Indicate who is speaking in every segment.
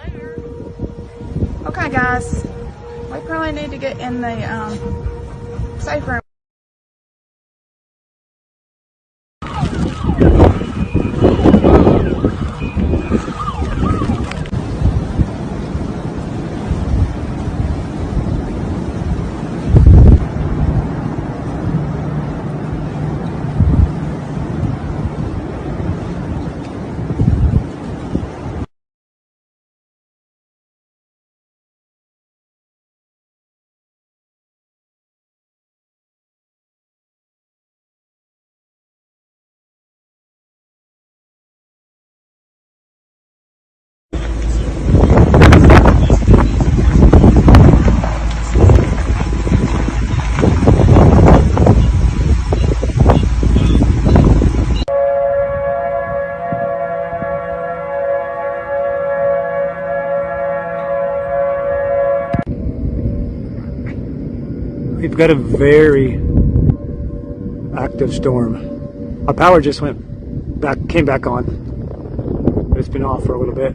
Speaker 1: Okay, guys, we probably need to get in the safe room.
Speaker 2: We've got a very active storm. Our power just came back on. It's been off for a little bit.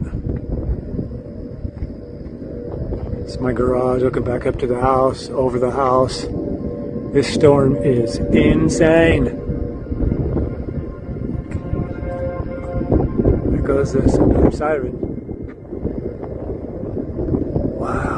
Speaker 2: It's my garage looking back up to the house, over the house. This storm is insane. There goes this another siren. Wow.